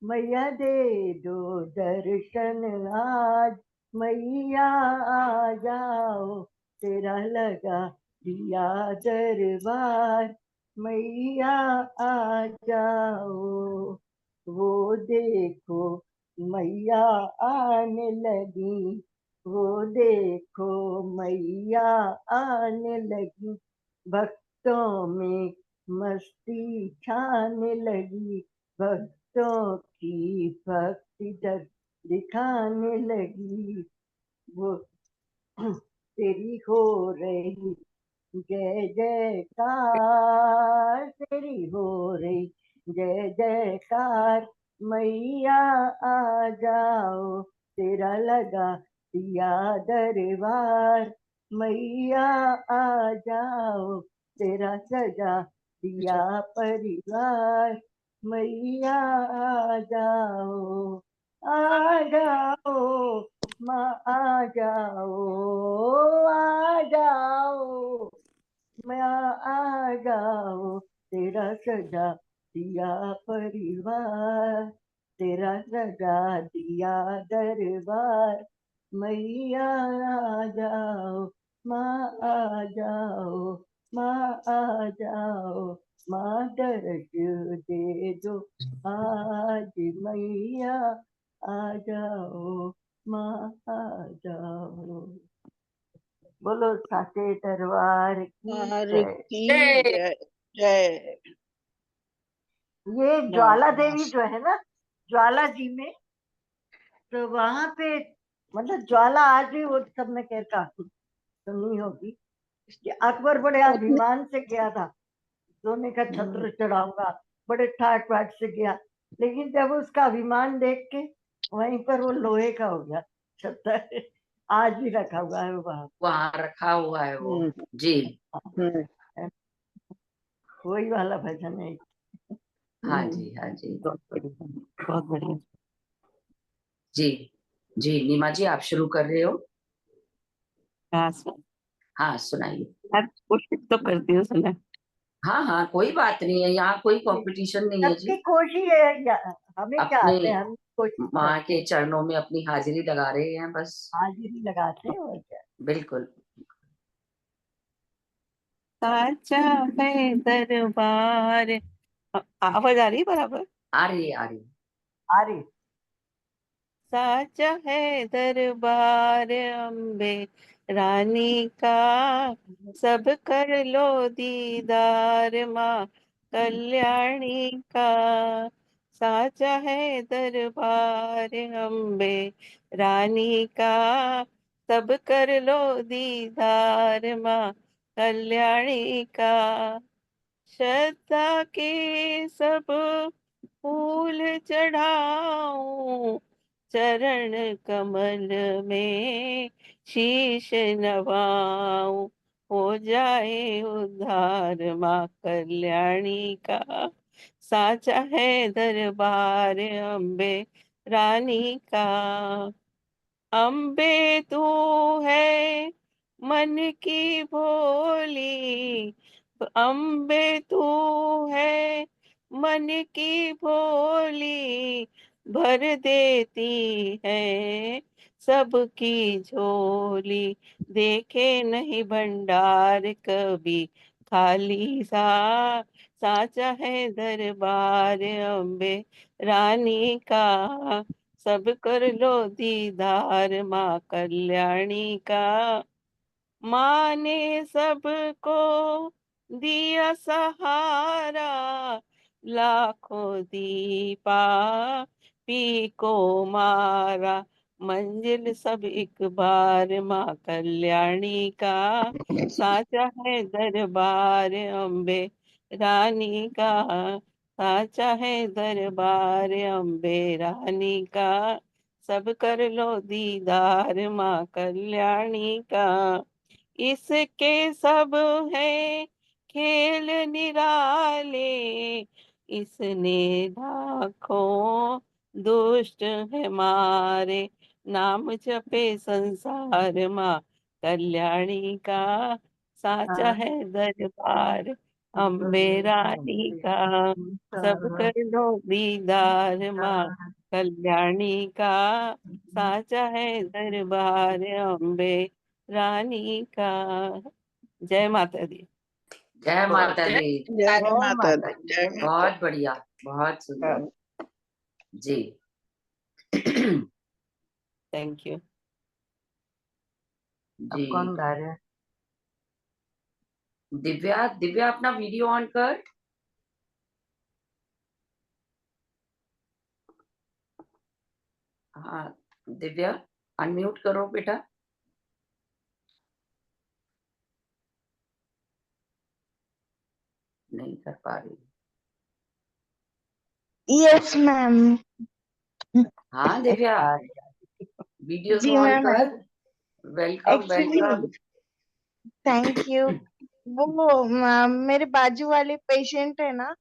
मैया दे दो दर्शन आज। मैया आ जाओ, तेरा लगा दिया दरबार, मैया आ जाओ। वो देखो मैया आने लगी, वो देखो मैया आने लगी। भक्तों में मस्ती छाने लगी, भक्तों की भक्ति जग दिखाने लगी। वो तेरी हो रही जय जयकार, तेरी हो रही जय जयकार। मैया आ जाओ, तेरा लगा दिया दरबार, मैया आ जाओ। तेरा सजा दिया परिवार, मैया आ जाओ। आ जाओ माँ आ जाओ, आ जाओ मैं आ जाओ। तेरा सजा दिया परिवार, तेरा सजा दिया दरबार, मैया आ जाओ। माँ आ जाओ, माँ आ जाओ। माँ दर्श दे दो आज, मैया आ जाओ, माँ आ जाओ। बोलो साचे दरबार की हमारे जय। की जय। जय जय। ये ज्वाला देवी जो है ना, ज्वाला जी में, तो वहां पे मतलब ज्वाला आज भी वो सब में कहता सुनी होगी। अकबर बड़े अभिमान से गया था, सोने का छत्र चढ़ाऊंगा, बड़े ठाट बाट से गया, लेकिन जब उसका अभिमान देख के वहीं पर वो लोहे का हो गया छत्र। आज भी रखा हुआ है वो वहां। वहां रखा हुआ है वो। जी वही वाला भजन है। हाँ जी, हाँ जी, बहुत बढ़िया, बहुत बढ़िया। जी जी। नीमा जी, आप शुरू कर रहे हो? हाँ हाँ, सुनाइए। यार, कोशिश तो करती हूँ सुना। हाँ हाँ, कोई बात नहीं है, यहाँ कोई कंपटीशन नहीं है सबकी जी। कोशिश है हमें क्या अपने आते हैं, हम कोशिश माँ करते के हैं, चरणों में अपनी हाजिरी लगा रहे हैं बस। हाजिरी लगाते हैं और क्या। बिल्कुल। साचा है दरबार। आवाज आ रही है बराबर? आ रही है, आ रही है। अरे साचा है दरबार अम्बे रानी का, सब कर लो दीदार माँ कल्याणी का। साचा है दरबार अम्बे रानी का, सब कर लो दीदार माँ कल्याणी का। श्रद्धा के सब फूल चढ़ाऊं, चरण कमल में शीश नवाऊं, हो जाए उद्धार माँ कल्याणी का। साचा है दरबार अम्बे रानी का। अम्बे तू है मन की भोली, अम्बे तू है मन की भोली, भर देती है सबकी झोली। देखे नहीं भंडार कभी खाली सा, साचा है दरबार अम्बे रानी का। सब कर लो दीदार माँ कल्याणी का। माँ ने सबको दिया सहारा, लाखों दीपा पी को मारा, मंजिल सब एक बार माँ कल्याणी का। साचा है दरबार अम्बे रानी का, साचा है दरबार अम्बे रानी का। सब कर लो दीदार माँ कल्याणी का। इसके सब है खेल निराले, इसने लाखों दुष्ट है मारे, नाम जपे संसार माँ कल्याणी का। साचा है दरबार अम्बे रानी का, सब कर लो दीदार माँ कल्याणी का। साचा है दरबार अम्बे रानी का। जय माता दी। जय माता दी। जय जय माता माता दी, दी। जय माता बहुत बढ़िया, बहुत सुंदर। जी। Thank you. अब कौन जी। गा रहे हैं? दिव्या, दिव्या अपना वीडियो ऑन कर। हाँ, दिव्या अनम्यूट करो बेटा। नहीं कर पा रही। Yes ma'am. हाँ दिव्या, हाँ, वीडियो तो जी ऑन मैम। कर। Welcome, actually welcome. Thank you. वो मेरे बाजू वाले पेशेंट है ना,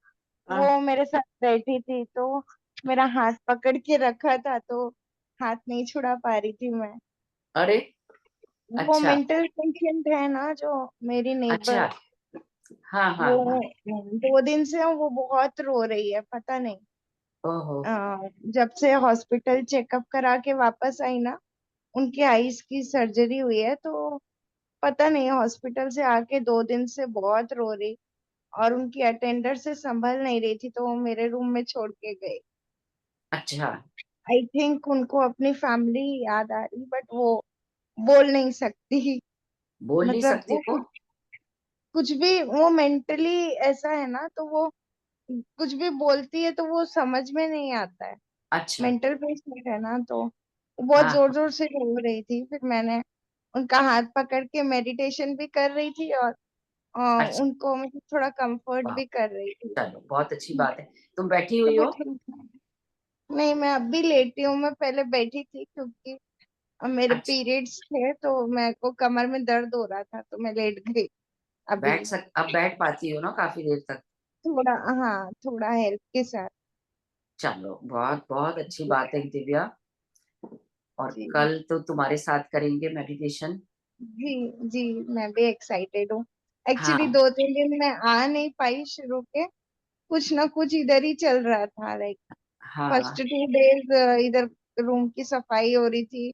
हाँ, वो मेरे साथ बैठी थी तो मेरा हाथ पकड़ के रखा था, तो हाथ नहीं छुड़ा पा रही थी मैं। अरे वो अच्छा, मेंटल पेशेंट है ना, जो मेरी अच्छा। नेबर, हाँ हाँ वो हाँ। 2 दिन से वो बहुत रो रही है, पता नहीं। ओहो। जब से हॉस्पिटल चेकअप करा के वापस आई ना, उनकी आईज की सर्जरी हुई है, तो पता नहीं हॉस्पिटल से आके 2 दिन से बहुत रो रही, और उनकी अटेंडर से संभल नहीं रही थी, तो वो मेरे रूम में छोड़ के गए। अच्छा, आई थिंक उनको अपनी फैमिली याद आ रही, बट वो बोल नहीं सकती। बोल नहीं मतलब सकती वो वो? कुछ भी, वो मेंटली ऐसा है ना, तो वो कुछ भी बोलती है तो वो समझ में नहीं आता है। अच्छा। मेंटल पेशेंट है ना, तो वो बहुत हाँ जोर हाँ। जोर से रो रही थी, फिर मैंने उनका हाथ पकड़ के मेडिटेशन भी कर रही थी और अच्छा, उनको मतलब थोड़ा कंफर्ट वाह, भी कर रही थी। चलो बहुत अच्छी बात है। तुम बैठी तो हुई वो हो? ठीक है। नहीं, मैं अब भी लेटी हूँ। मैं पहले बैठी थी क्योंकि मेरे अच्छा, पीरियड्स थे तो मेरे को कमर में दर्द हो रहा था तो मैं लेट गई अभी। अब बैठ पाती हो ना काफी देर तक? थोड़ा, हाँ, थोड़ा हेल्प के साथ। चलो बहुत बहुत अच्छी बात है दिव्या। और जी कल तो तुम्हारे साथ करेंगे मेडिटेशन। जी जी, मैं भी एक्साइटेड हूँ। एक्चुअली हाँ 2-3 दिन मैं आ नहीं पाई शुरू के, कुछ ना कुछ इधर ही चल रहा था। लाइक फर्स्ट हाँ, 2 डेज इधर रूम की सफाई हो रही थी,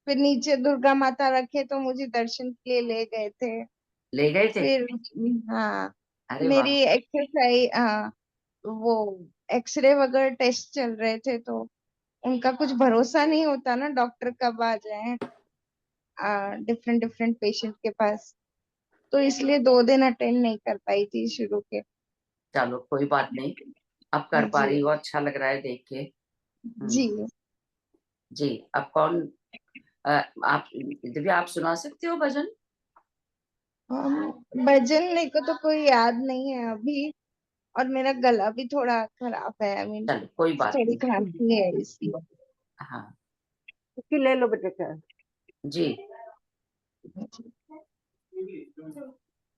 फिर नीचे दुर्गा माता रखे तो मुझे दर्शन के लिए ले गए थे। ले गए थे? फिर, हाँ, अरे मेरी वाह, एक्सरसाइज, हाँ, वो एक्सरे वगैरह टेस्ट चल रहे थे तो उनका कुछ भरोसा नहीं होता ना, डॉक्टर कब आ जाए डिफरेंट डिफरेंट पेशेंट के पास। तो इसलिए 2 दिन अटेंड नहीं कर पाई थी शुरू के। चलो कोई बात नहीं, अब कर पा जी रही हो, अच्छा लग रहा है देख के। जी। जी, अब कौन आप दिव्या आप सुना सकते हो भजन? भजन मेरे को तो कोई याद नहीं है अभी, और मेरा गला भी थोड़ा खराब है। आई मीन चलो कोई बात थोड़ी नहीं। खांसी है इसलिए। हाँ उसकी ले लो बेटे का। जी,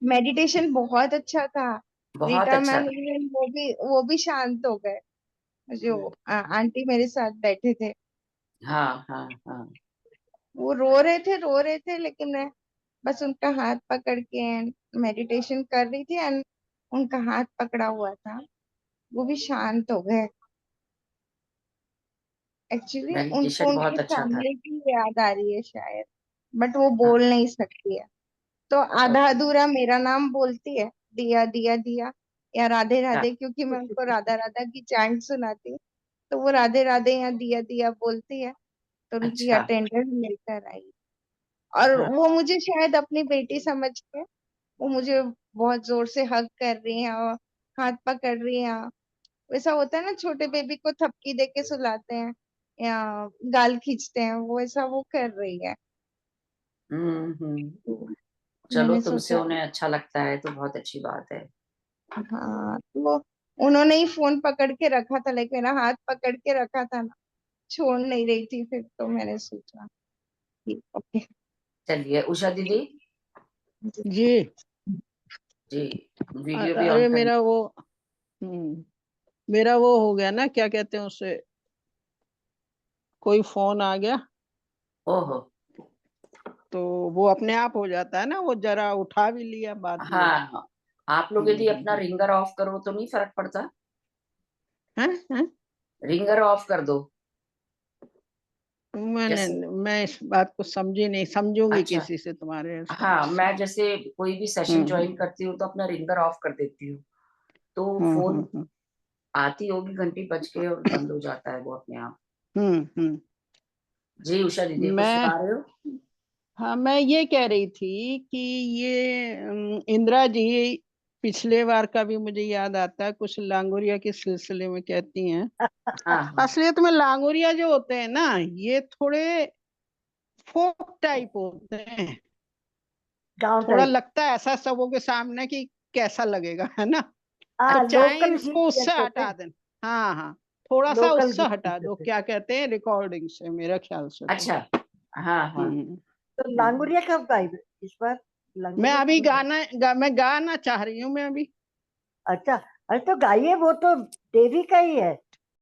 मेडिटेशन बहुत अच्छा था। बहुत रीटा अच्छा मैम, था। वो भी शांत हो गए। जो आंटी मेरे साथ बैठे थे, हाँ हाँ हाँ, वो रो रहे थे, लेकिन मैं बस उनका हाथ पकड़ के मेडिटेशन कर रही थी एंड उनका हाथ पकड़ा हुआ था, वो भी शांत हो गए। एक्चुअली उनको मेडिटेशन उनकी बहुत अच्छा था। फैमिली की याद आ रही है शायद, बट वो बोल हाँ, नहीं सकती है। तो आधा अधूरा मेरा नाम बोलती है, दिया दिया दिया, या राधे अच्छा, राधे, क्योंकि मैं उनको राधा राधा की चैंट सुनाती हूँ। तो वो राधे राधे या दिया दिया बोलती है, तो उनकी अच्छा, अटेंडेंस लेकर आई। और हाँ, वो मुझे शायद अपनी बेटी समझ के वो मुझे बहुत जोर से हग कर रही हैं और हाथ पकड़ रही हैं। वैसा होता है ना, छोटे बेबी को थपकी दे के सुलाते हैं या गाल खींचते हैं, वो ऐसा वो कर रही है। हम्म। तो चलो मैंने तुमसे सोचा, उन्हें अच्छा लगता है तो बहुत अच्छी बात है। हाँ, तो वो उन्होंने ही फोन पकड़ के रखा था, लेकिन मेरा हाथ पकड़ के रखा था ना, छोड़ नहीं रही थी। फिर तो मैंने सोचा कि ओके। चलिए उषा दीदी जी। जी, वीडियो भी ऑन अरे कर। मेरा वो हो गया ना, क्या कहते हैं उसे, कोई फोन आ गया ओहो, तो वो अपने आप हो जाता है ना, वो जरा उठा भी लिया बाद में। हाँ, आप लोग यदि अपना हम्म। रिंगर ऑफ करो तो नहीं फर्क पड़ता? हैं हैं? रिंगर ऑफ कर दो। जैसे मैं इस बात को समझी नहीं, समझूंगी अच्छा, किसी से तुम्हारे हाँ, साथ। मैं जैसे कोई भी सेशन हम्म ज्वाइन हम्म करती हूँ तो अपना रिंगर ऑफ कर देती हूँ, तो हम्म फोन हम्म आती होगी घंटी बज के और बंद हो जाता है वो अपने आप। हम्म। जी उषा दीदी कुछ मैं सुना रहे हो? हाँ, मैं ये कह रही थी कि ये इंदिरा जी, पिछले बार का भी मुझे याद आता है, कुछ लांगोरिया के सिलसिले में कहती हैं। हाँ हाँ, असलियत में लांगोरिया जो होते हैं ना, ये थोड़े फोक टाइप होते हैं। गांव थोड़ा टाइप। लगता है ऐसा सबों के सामने कि कैसा लगेगा, है ना। तो हाँ, चाहे लोकल इसको गीत उससे कहते हटा हैं। दें। हाँ हाँ, थोड़ा सा लोकल उससे गीत हटा दो, कहते हैं। क्या कहते हैं, रिकॉर्डिंग से, मेरे ख्याल से तो। अच्छा, हाँ हाँ, हम्म तो हम्म। लांगुरिया कब गाई इस बार? मैं लांगुरिया अभी कब गाई? मैं गाना चाह रही हूँ मैं अभी। अच्छा, अरे तो गाइए, वो तो देवी का ही है।